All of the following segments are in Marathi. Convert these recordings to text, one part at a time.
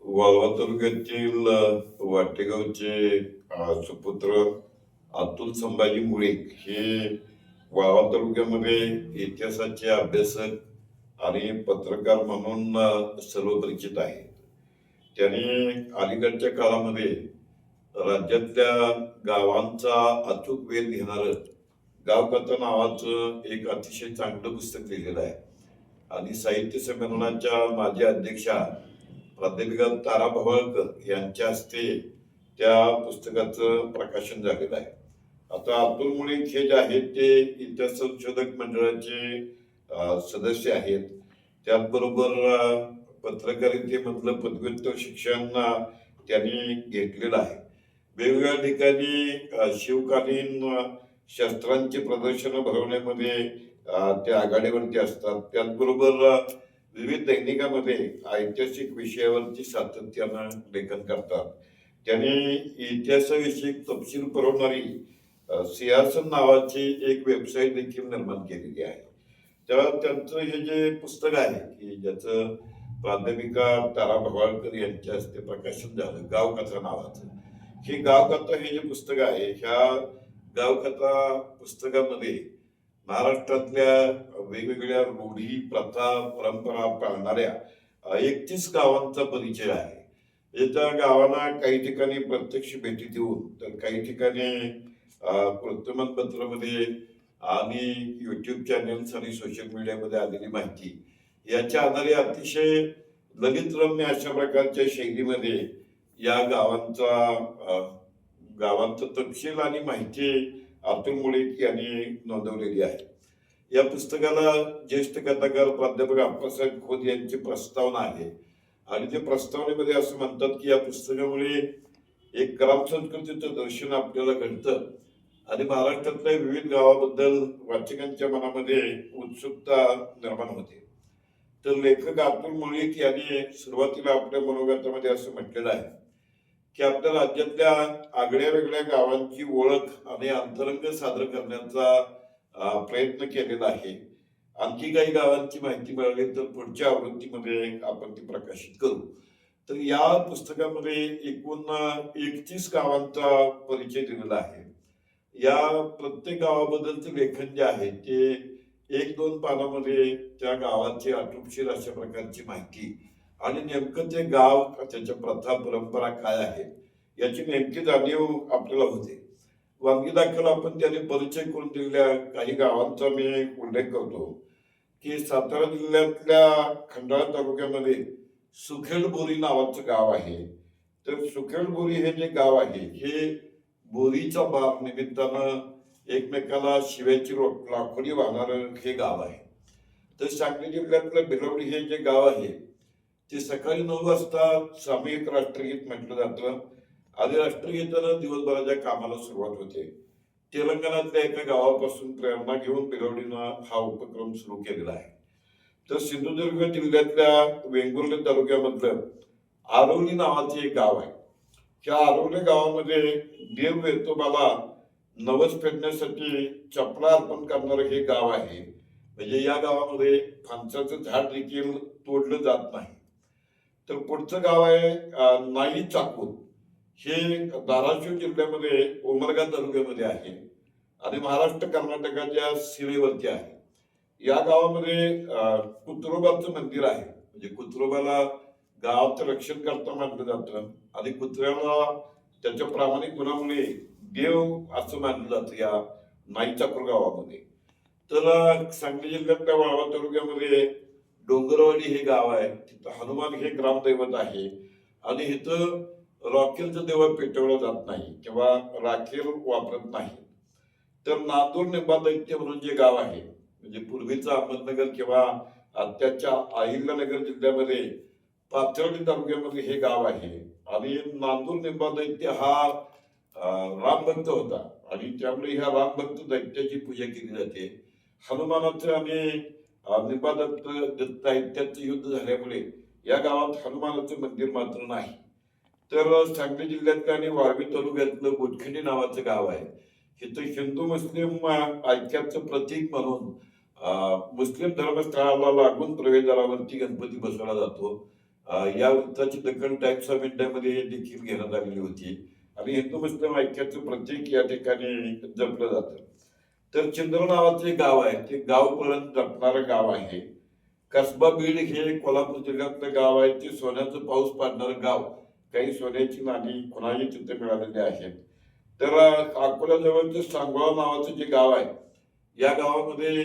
वाळवा तालुक्यातील वाटेगावचे सुपुत्र अतुल संभाजी मुळे हे वाळवा तालुक्यामध्ये इतिहासाचे अभ्यासक आणि पत्रकार म्हणून सर्व परिचित आहेत. त्यांनी अलीकडच्या काळामध्ये राज्यातल्या गावांचा अचूक वेध घेणारं गावकथा नावाचं एक अतिशय चांगलं पुस्तक लिहिलेलं आहे आणि साहित्य संमेलनाच्या माजी अध्यक्षा प्राध्यापिका तारा भवाळकर यांच्या हस्ते त्या पुस्तकाचं प्रकाशन झालेलं आहे. आता अतुल मुळे हे जे आहेत ते इतिहास संशोधक मंडळाचे सदस्य आहेत. त्याचबरोबर पत्रकारितेमधलं पदव्युत्तर शिक्षण त्यांनी घेतलेलं आहे. वेगवेगळ्या ठिकाणी शिवकालीन शस्त्रांची प्रदर्शनं भरवण्यामध्ये ते आघाडीवरती असतात. त्याचबरोबर विविध दैनिकामध्ये ऐतिहासिक विषयावरती सातत्यानं लेखन करतात. त्यांनी इतिहासाविषयी तपशील पुरवणारी सिंहासन नावाची एक वेबसाईट देखील निर्माण केलेली आहे. तेव्हा त्यांचं हे जे पुस्तक आहे की ज्याचं प्राध्यापिका तारा भवाळकर यांच्या हस्ते प्रकाशन झालं, गावकथा नावाचं, हे गावकथा हे जे पुस्तक आहे, ह्या गावकथा पुस्तकामध्ये महाराष्ट्रातल्या वेगवेगळ्या रूढी, प्रथा, परंपरा पाळणाऱ्या 31 गावांचा परिचय आहे. त्या गावांना काही ठिकाणी प्रत्यक्ष भेटी देऊन, तर काही ठिकाणी वर्तमानपत्रामध्ये आणि युट्यूब चॅनल्स आणि सोशल मीडियामध्ये आलेली माहिती याच्या आधारे अतिशय ललितरम्य अशा प्रकारच्या शैलीमध्ये या गावांचा तपशील आणि माहिती अतुल मुळे यांनी नोंदवलेली आहे. या पुस्तकाला ज्येष्ठ कथाकार प्राध्यापक अप्पासाहेब खोत यांची प्रस्तावना आहे आणि त्या प्रस्तावनेमध्ये असं म्हणतात की या पुस्तकामुळे एक ग्रामसंस्कृतीचं दर्शन आपल्याला घडतं आणि महाराष्ट्रातल्या विविध गावाबद्दल वाचकांच्या मनामध्ये उत्सुकता निर्माण होते. तर लेखक अतुल मुळे यांनी सुरुवातीला आपल्या मनोगतामध्ये असं म्हटलेलं आहे की आपल्या राज्यातल्या आगळ्या वेगळ्या गावांची ओळख आणि अंतरंग सादर करण्याचा प्रयत्न केलेला आहे. आणखी काही गावांची माहिती मिळाली तर पुढच्या आवृत्तीमध्ये आपण ती प्रकाशित करू. तर या पुस्तकामध्ये एकूण 31 गावांचा परिचय दिलेला आहे. या प्रत्येक गावाबद्दलचे लेखन जे आहे ते 1-2 पानामध्ये त्या गावाची आटोपशीर अशा प्रकारची माहिती आणि नेमकं ते गाव, त्याच्या प्रथा परंपरा काय आहेत याची नेमकी जाणीव आपल्याला होते. वांगी दाखल आपण त्याने परिचय करून दिलेल्या काही गावांचा मी उल्लेख करतो की सातारा जिल्ह्यातल्या खंडाळा तालुक्यामध्ये सुखेडबोरी नावाचं गाव आहे. तर सुखेडबोरी हे जे गाव आहे हे बोरीचा बार निमित्तानं एकमेकाला शिव्याची लाखोडी वाहणारं हे गाव आहे. तर सांगली जिल्ह्यातलं बिलवडी हे जे गाव आहे ते सकाळी 9 वाजता सामूहिक राष्ट्रगीत म्हटलं जातं आणि राष्ट्रगीतानं दिवसभराच्या कामाला सुरुवात होते. तेलंगणातल्या एका गावापासून प्रेरणा घेऊन बिलवडीनं हा उपक्रम सुरू केलेला आहे. तर सिंधुदुर्ग जिल्ह्यातल्या वेंगुर्ले तालुक्यामधलं आरवली नावाचे एक गाव आहे. त्या आरवली गावामध्ये देव वेतोबाला नवस फेडण्यासाठी चपला अर्पण करणारं हे गाव आहे. म्हणजे या गावामध्ये फणसाचं झाड देखील तोडलं जात नाही. तर पुढचं गाव आहे नाई चाकूर. हे धाराशिव जिल्ह्यामध्ये उमरगा तालुक्यामध्ये आहे आणि महाराष्ट्र कर्नाटकाच्या सीमेवरती आहे. या गावामध्ये कुत्रोबाचं मंदिर आहे. म्हणजे कुत्रोबाला गावाचं रक्षण करता मानलं जातं आणि कुत्र्याला त्याच्या प्रामाणिक गुणामुळे देव असं मानलं जातं या नाई चाकूर गावामध्ये. तर सांगली जिल्ह्यातल्या वाळवा तालुक्यामध्ये डोंगरवाडी हे गाव आहे. तिथं हनुमान हे ग्रामदैवत आहे आणि इथं रॉकेलचं देवळ पेटवलं जात नाही किंवा राखेल वापरत नाही. तर नांदूर निंबा दैत्य म्हणून जे गाव आहे, म्हणजे पूर्वीचं अहमदनगर किंवा आत्याच्या अहिल्यानगर जिल्ह्यामध्ये पाथर्डी तालुक्यामध्ये हे गाव आहे आणि नांदूर निंबा दैत्य हा रामभक्त होता आणि त्यामुळे ह्या रामभक्त दैत्याची पूजा केली जाते. हनुमानाचं आणि निंबा दैत्याचं युद्ध झाल्यामुळे या गावात हनुमानाचं मंदिर मात्र नाही. तर सांगली जिल्ह्यातलं आणि वाळवी तालुक्यातलं गोटखंडी नावाचं गाव आहे. इथं हिंदू मुस्लिम ऐक्याचं प्रतीक म्हणून मुस्लिम धर्मस्थळाला लागून प्रवेशद्वारावरती गणपती बसवला जातो या वृत्ताची दखल टाइम्स ऑफ इंडियामध्ये देखील घेण्यात आलेली होती आणि हिंदू मुस्लिम ऐक्याचं प्रतीक या ठिकाणी जपलं जातं. तर चिंद्र नावाचे गाव आहे, ते गावपळण जपणारं गाव आहे. कसबा बीड हे कोल्हापूर जिल्ह्यातलं गाव आहे, ते सोन्याचं पाऊस पाडणारं गाव. काही सोन्याची नाणी कुणाही तिथे मिळालेली आहेत. तर अकोल्याजवळचं सांगोळा नावाचं जे गाव आहे, या गावामध्ये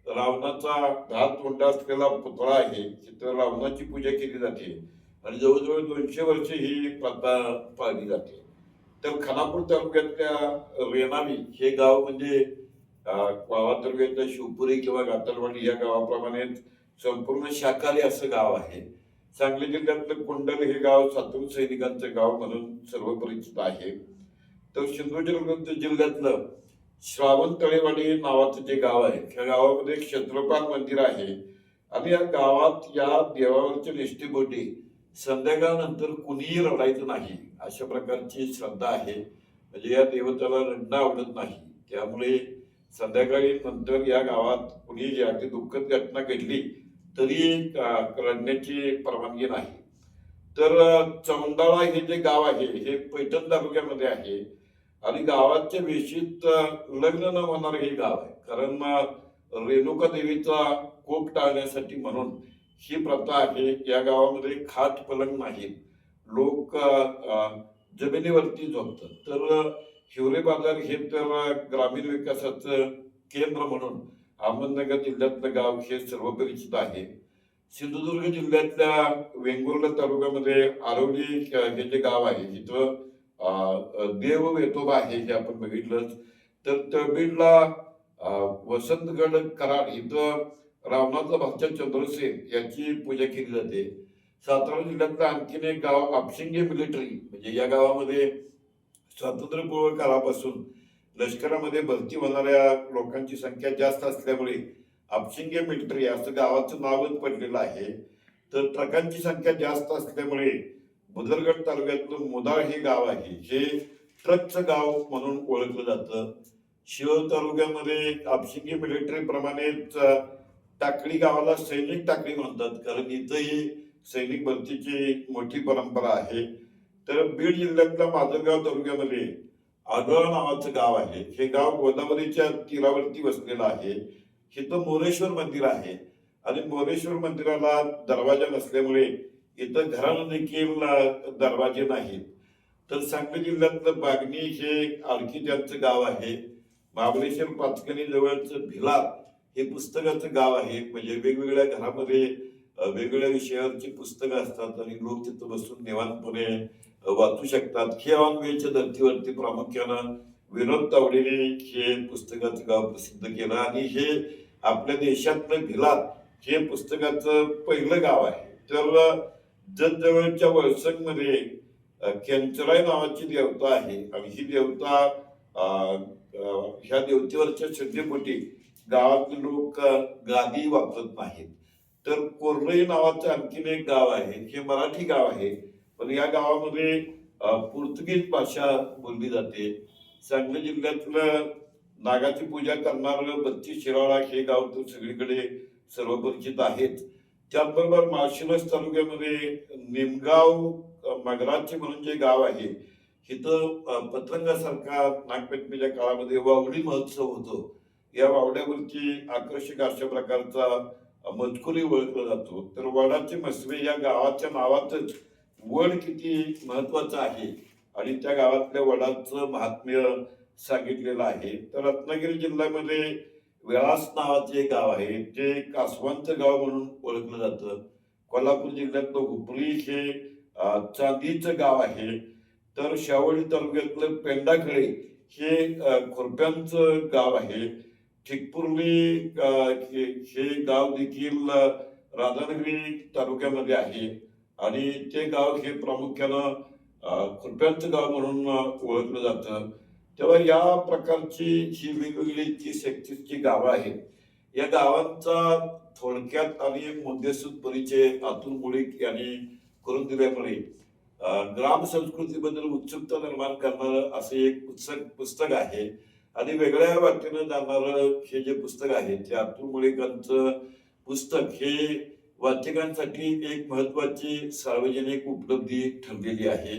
रावणाचा 10 तोंड असलेला पुतळा आहे. तिथं रावणाची पूजा केली जाते आणि जवळजवळ 200 वर्ष ही प्रथा पाळली जाते. तर खानापूर तालुक्यातल्या रेणावी हे गाव म्हणजे वाळवा तालुक्यातल्या शिवपुरी किंवा गातलवाडी या गावाप्रमाणे संपूर्ण शाकाहारी असं गाव आहे. सांगली जिल्ह्यातलं कुंडल हे गाव स्वातंत्र्य सैनिकांचं गाव म्हणून सर्वपरिचित आहे. तर सिंधुदुर्ग जिल्ह्यातलं श्रावण तळेवाडी नावाचं जे गाव आहे, त्या गावामध्ये एक क्षेत्रपाल मंदिर आहे आणि या गावात या देवावरच्या निष्ठेपोटी संध्याकाळनंतर कुणीही रडायचं नाही अशा प्रकारची श्रद्धा आहे. म्हणजे या देवताला रडणं आवडत नाही, त्यामुळे संध्याकाळी नंतर या गावात कुणी अगदी दुःखद घटना घडली तरी रडण्याची परवानगी नाही. तर चौंडाळा हे जे गाव आहे हे पैठण तालुक्यामध्ये आहे आणि गावाच्या वेशीत लग्न न होणार हे गाव आहे. कारण रेणुका देवीचा कोप टाळण्यासाठी म्हणून ही प्रथा आहे. या गावामध्ये खाट पलंग नाहीत, लोक जमिनीवरती झोपतात. तर हिवरे बाजार हे तर ग्रामीण विकासाचं केंद्र म्हणून अहमदनगर जिल्ह्यातलं गाव हे सर्वपरिचित आहे. सिंधुदुर्ग जिल्ह्यातल्या वेंगुर्ला तालुक्यामध्ये आरवली हे जे गाव आहे, इथं देव वेतोबा आहे हे आपण बघितलंच. तर तळबीडला वसंतगड कराड इथं रावणाचा भाचा चंद्रसेन याची पूजा केली जाते. सातारा जिल्ह्यातलं आणखीन एक गाव आपशिंगे मिलिटरी, म्हणजे या गावामध्ये स्वातंत्र्यपूर्व काळापासून लष्करामध्ये भरती होणाऱ्या लोकांची संख्या जास्त असल्यामुळे आपशिंगे मिलिटरी असं गावाचं नावच पडलेलं आहे. तर ट्रकांची संख्या जास्त असल्यामुळे बुदरगड तालुक्यातलं मुदाळ हे गाव आहे, हे ट्रकचं गाव म्हणून ओळखलं जातं. शिव तालुक्यामध्ये आपशिंगे मिलिटरी प्रमाणेच टाकळी गावाला सैनिक टाकळी म्हणतात, कारण इथंही सैनिक भरतीची मोठी परंपरा आहे. तर बीड जिल्ह्यातल्या माजलगाव तालुक्यामध्ये आढळा नावाचं गाव आहे. हे गाव गोदावरीच्या तीरावरती वसलेलं आहे. इथं मोरेश्वर मंदिर आहे आणि मोरेश्वर मंदिराला दरवाजा नसल्यामुळे इथं घराला देखील दरवाजे नाहीत. तर सांगली जिल्ह्यातलं बागणी हे आणखी त्यांचं गाव आहे. महाबळेश्वर पाचगणी जवळचं भिलार हे पुस्तकाचं गाव आहे. म्हणजे वेगवेगळ्या घरामध्ये वेगवेगळ्या विषयावरची पुस्तकं असतात आणि लोक तिथं बसून निवांतपणे वाचू शकतात. खेळांवेच्या धर्तीवरती प्रामुख्यानं विनोद तावडेने हे पुस्तकाचं गाव प्रसिद्ध केलं आणि हे आपल्या देशातलं भिलार हे पुस्तकाचं पहिलं गाव आहे. तर जवळच्या वळसंगमध्ये केंचराय नावाची देवता आहे आणि ही देवता ह्या देवतेवरच्या श्रद्धेपोटी गावातले लोक गादी वापरत नाहीत. तर कोर्रई नावाचं आणखीन एक गाव आहे, हे मराठी गाव आहे, पण या गावामध्ये पोर्तुगीज भाषा बोलली जाते. सांगली जिल्ह्यातलं नागाची पूजा करणारं 32 शिराळा हे गाव तर सगळीकडे सर्वपरिचित आहेच. त्याचबरोबर माळशिरस तालुक्यामध्ये निमगाव मगराचे म्हणून जे गाव आहे, इथं पतंगासारखा नागपंचमीच्या काळामध्ये वावडी महोत्सव होतो. या वावड्यावरती आकर्षक अशा प्रकारचा मजकुरी ओळखला जातो. तर वडाचे मसवे या गावाच्या नावातच वड किती महत्वाचं आहे आणि त्या गावातल्या वडाचं महात्म्य सांगितलेलं आहे. तर रत्नागिरी जिल्ह्यामध्ये वेळास नावाचे एक गाव आहे, ते कासवांचं गाव म्हणून ओळखलं जातं. कोल्हापूर जिल्ह्यातलं हुपरी हे चांदीचं गाव आहे. तर शावळी तालुक्यातलं पेंडाखळे हे खुरप्यांचं गाव आहे. ठिकपुर्ली हे गाव देखील राधानगरी तालुक्यामध्ये आहे आणि ते गाव हे प्रामुख्यानं खुरप्यांचं गाव म्हणून ओळखलं जातं. तेव्हा या प्रकारची ही वेगवेगळी जी 36 गावं आहेत, या गावांचा थोडक्यात आणि मुद्देसूद परिचय अतुल मुळीक यांनी करून दिल्यामुळे ग्राम संस्कृतीबद्दल उत्सुकता निर्माण करणारं असे एक पुस्तक आहे आणि वेगळ्या वाटेनं जाणारं हे जे पुस्तक आहे ते अतुल मुळीकांचं पुस्तक हे वाचकांसाठी एक महत्वाची सार्वजनिक उपलब्धी ठरलेली आहे.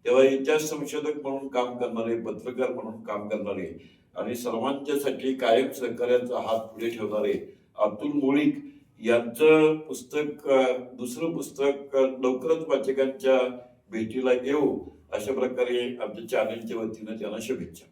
तेव्हा इतिहास संशोधक म्हणून काम करणारे, पत्रकार म्हणून काम करणारे आणि सर्वांच्यासाठी कायम सहकार्याचा हात पुढे ठेवणारे अतुल मुळीक यांचं पुस्तक, दुसरं पुस्तक लवकरच वाचकांच्या भेटीला येऊ, अशा प्रकारे आमच्या चॅनलच्या वतीनं त्यांना शुभेच्छा.